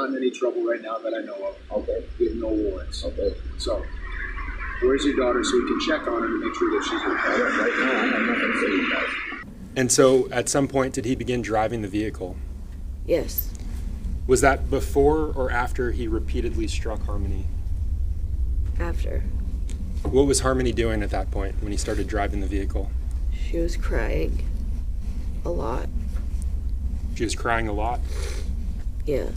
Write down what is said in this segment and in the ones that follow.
not in any trouble right now that I know of. Okay. We have no warrants. Okay. So, where's your daughter so we can check on her to make sure that she's okay? Right now, I have nothing to say to you guys. And so, at some point, did he begin driving the vehicle? Yes. Was that before or after he repeatedly struck Harmony? After. What was Harmony doing at that point when he started driving the vehicle? She was crying. A lot. She was crying a lot? Yeah.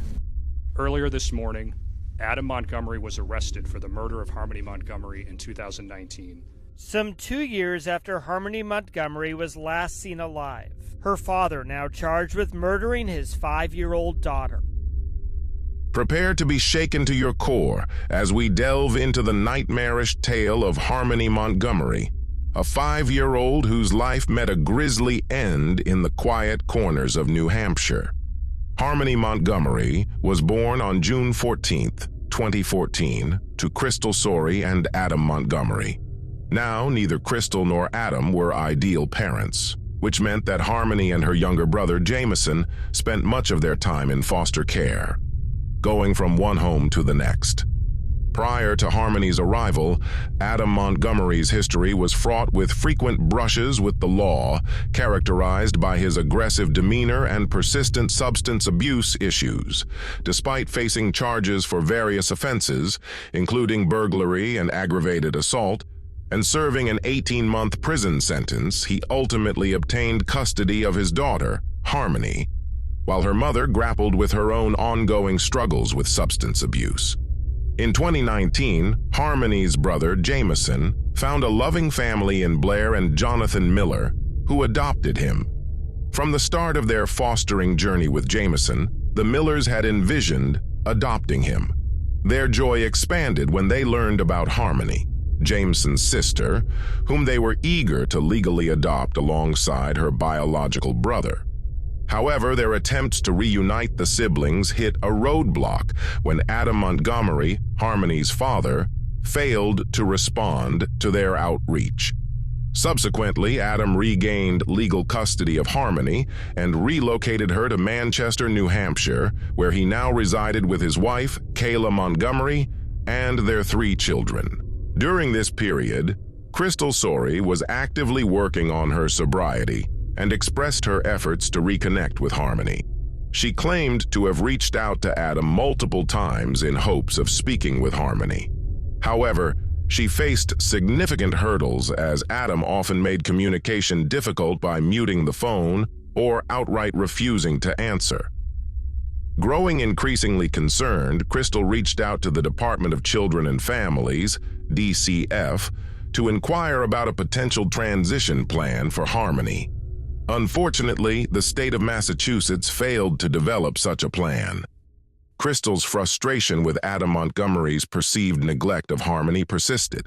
Earlier this morning, Adam Montgomery was arrested for the murder of Harmony Montgomery in 2019. Some 2 years after Harmony Montgomery was last seen alive, her father now charged with murdering his 5-year-old daughter. Prepare to be shaken to your core as we delve into the nightmarish tale of Harmony Montgomery, a 5-year-old whose life met a grisly end in the quiet corners of New Hampshire. Harmony Montgomery was born on June 14, 2014, to Crystal Sorey and Adam Montgomery. Now, neither Crystal nor Adam were ideal parents, which meant that Harmony and her younger brother, Jameson, spent much of their time in foster care, going from one home to the next. Prior to Harmony's arrival, Adam Montgomery's history was fraught with frequent brushes with the law, characterized by his aggressive demeanor and persistent substance abuse issues. Despite facing charges for various offenses, including burglary and aggravated assault, and serving an 18-month prison sentence, he ultimately obtained custody of his daughter, Harmony, while her mother grappled with her own ongoing struggles with substance abuse. In 2019, Harmony's brother, Jameson, found a loving family in Blair and Jonathan Miller, who adopted him. From the start of their fostering journey with Jameson, the Millers had envisioned adopting him. Their joy expanded when they learned about Harmony, Jameson's sister, whom they were eager to legally adopt alongside her biological brother. However, their attempts to reunite the siblings hit a roadblock when Adam Montgomery, Harmony's father, failed to respond to their outreach. Subsequently, Adam regained legal custody of Harmony and relocated her to Manchester, New Hampshire, where he now resided with his wife, Kayla Montgomery, and their 3 children. During this period, Crystal Sorey was actively working on her sobriety and expressed her efforts to reconnect with Harmony. She claimed to have reached out to Adam multiple times in hopes of speaking with Harmony. However, she faced significant hurdles as Adam often made communication difficult by muting the phone or outright refusing to answer. Growing increasingly concerned, Crystal reached out to the Department of Children and Families, DCF, to inquire about a potential transition plan for Harmony. Unfortunately, the state of Massachusetts failed to develop such a plan. Crystal's frustration with Adam Montgomery's perceived neglect of Harmony persisted.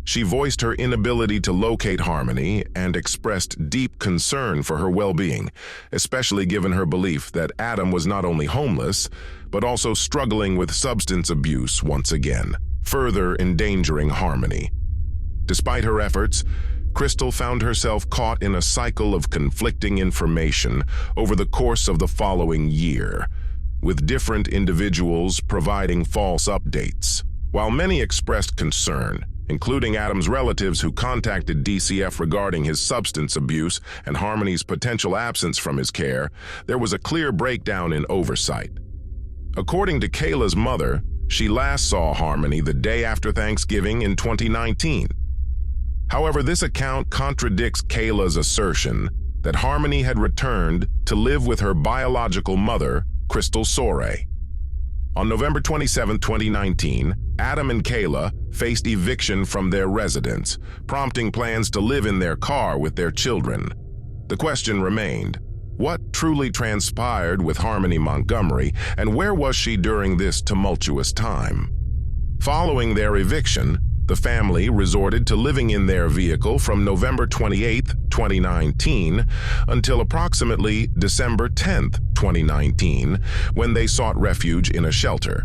She voiced her inability to locate Harmony and expressed deep concern for her well-being, especially given her belief that Adam was not only homeless, but also struggling with substance abuse once again, further endangering Harmony. Despite her efforts, Crystal found herself caught in a cycle of conflicting information over the course of the following year, with different individuals providing false updates. While many expressed concern, including Adam's relatives who contacted DCF regarding his substance abuse and Harmony's potential absence from his care, there was a clear breakdown in oversight. According to Kayla's mother, she last saw Harmony the day after Thanksgiving in 2019. However, this account contradicts Kayla's assertion that Harmony had returned to live with her biological mother, Crystal Sorey. On November 27, 2019, Adam and Kayla faced eviction from their residence, prompting plans to live in their car with their children. The question remained, what truly transpired with Harmony Montgomery, and where was she during this tumultuous time? Following their eviction, the family resorted to living in their vehicle from November 28, 2019, until approximately December 10, 2019, when they sought refuge in a shelter.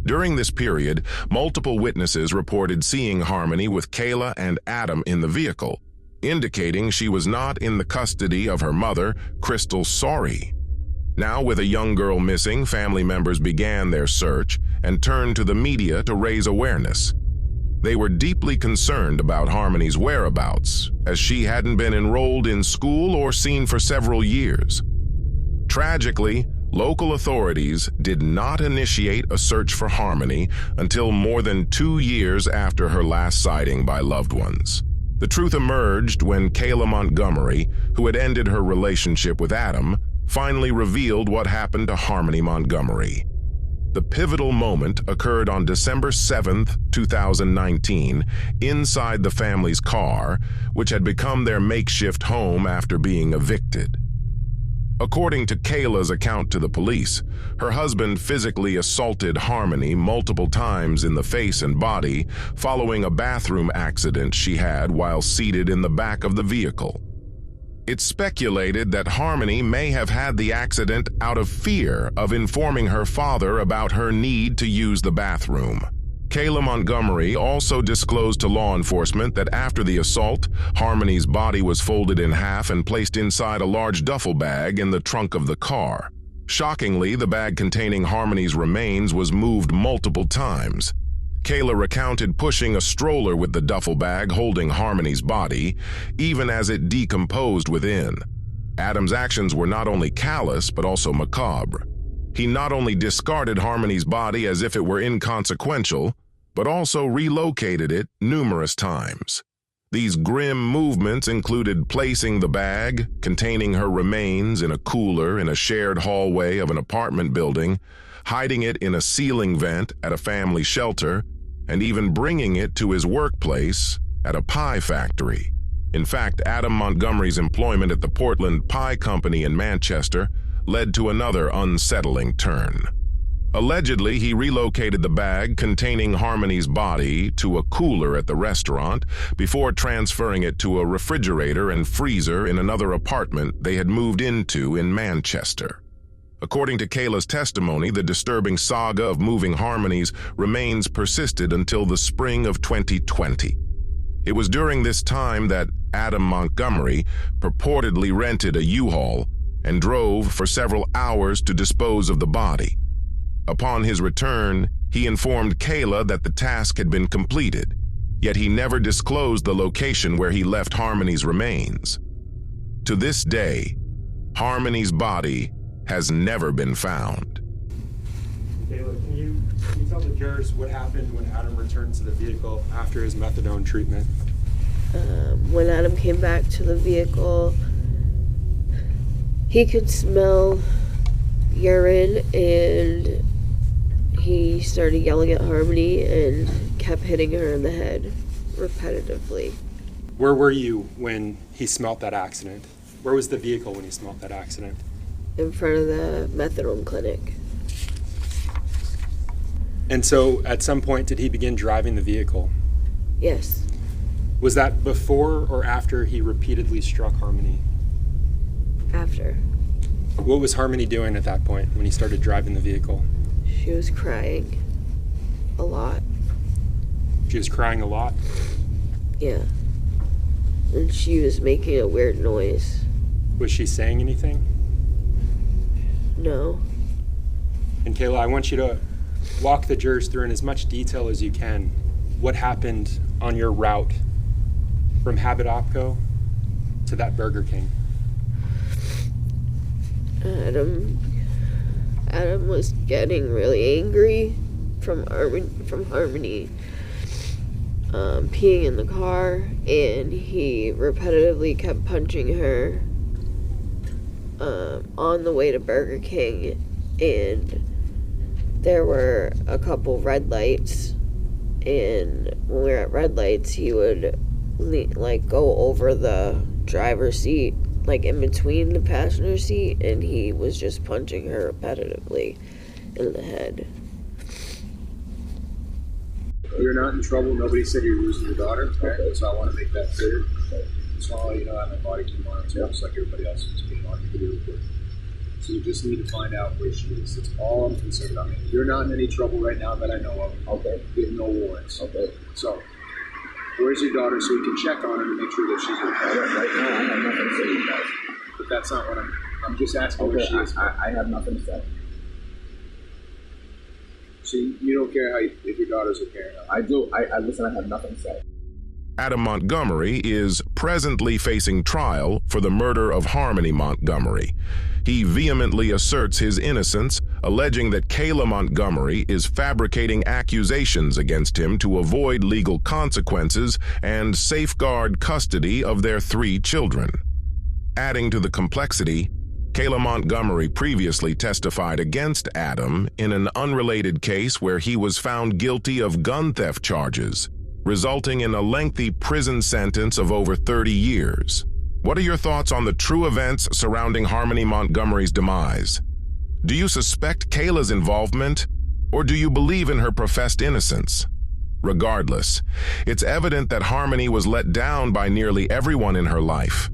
During this period, multiple witnesses reported seeing Harmony with Kayla and Adam in the vehicle, indicating she was not in the custody of her mother, Crystal Sorey. Now, with a young girl missing, family members began their search and turned to the media to raise awareness. They were deeply concerned about Harmony's whereabouts, as she hadn't been enrolled in school or seen for several years. Tragically, local authorities did not initiate a search for Harmony until more than 2 years after her last sighting by loved ones. The truth emerged when Kayla Montgomery, who had ended her relationship with Adam, finally revealed what happened to Harmony Montgomery. The pivotal moment occurred on December 7th, 2019, inside the family's car, which had become their makeshift home after being evicted. According to Kayla's account to the police, her husband physically assaulted Harmony multiple times in the face and body following a bathroom accident she had while seated in the back of the vehicle. It's speculated that Harmony may have had the accident out of fear of informing her father about her need to use the bathroom. Kayla Montgomery also disclosed to law enforcement that after the assault, Harmony's body was folded in half and placed inside a large duffel bag in the trunk of the car. Shockingly, the bag containing Harmony's remains was moved multiple times. Kayla recounted pushing a stroller with the duffel bag holding Harmony's body, even as it decomposed within. Adam's actions were not only callous, but also macabre. He not only discarded Harmony's body as if it were inconsequential, but also relocated it numerous times. These grim movements included placing the bag containing her remains in a cooler in a shared hallway of an apartment building, hiding it in a ceiling vent at a family shelter, and even bringing it to his workplace at a pie factory. In fact, Adam Montgomery's employment at the Portland Pie Company in Manchester led to another unsettling turn. Allegedly, he relocated the bag containing Harmony's body to a cooler at the restaurant before transferring it to a refrigerator and freezer in another apartment they had moved into in Manchester. According to Kayla's testimony, the disturbing saga of moving Harmony's remains persisted until the spring of 2020. It was during this time that Adam Montgomery purportedly rented a U-Haul and drove for several hours to dispose of the body. Upon his return, he informed Kayla that the task had been completed, yet he never disclosed the location where he left Harmony's remains. To this day, Harmony's body has never been found. Kayla, can you tell the jurors what happened when Adam returned to the vehicle after his methadone treatment? When Adam came back to the vehicle, he could smell urine, and he started yelling at Harmony and kept hitting her in the head repetitively. Where were you when he smelt that accident? Where was the vehicle when he smelt that accident? In front of the methadone clinic. And so, at some point, did he begin driving the vehicle? Yes. Was that before or after he repeatedly struck Harmony? After. What was Harmony doing at that point when he started driving the vehicle? She was crying a lot. She was crying a lot? Yeah. And she was making a weird noise. Was she saying anything? No. And Kayla, I want you to walk the jurors through in as much detail as you can what happened on your route from Habit Opco to that Burger King. Adam was getting really angry from Harmony peeing in the car, and he repetitively kept punching her on the way to Burger King, and there were a couple red lights, and when we were at red lights, he would go over the driver's seat, like in between the passenger seat, and he was just punching her repetitively in the head. You're not in trouble. Nobody said you're losing your daughter. Okay. So I want to make that clear. Just want to let you know I have my body tomorrow, too, just like everybody else is being on the video. So you just need to find out where she is. That's all I'm concerned about. You're not in any trouble right now that I know of. Okay. You have no warrants. Okay. So, where's your daughter so we can check on her to make sure that she's okay? Right now, I have nothing to say to you guys. But that's not what I'm I'm just asking where Okay, she is. I have nothing to say. So you don't care if your daughter's okay or not? I do. I listen, I have nothing to say. Adam Montgomery is presently facing trial for the murder of Harmony Montgomery. He vehemently asserts his innocence, alleging that Kayla Montgomery is fabricating accusations against him to avoid legal consequences and safeguard custody of their 3 children. Adding to the complexity, Kayla Montgomery previously testified against Adam in an unrelated case where he was found guilty of gun theft charges, resulting in a lengthy prison sentence of over 30 years. What are your thoughts on the true events surrounding Harmony Montgomery's demise? Do you suspect Kayla's involvement, or do you believe in her professed innocence? Regardless, it's evident that Harmony was let down by nearly everyone in her life,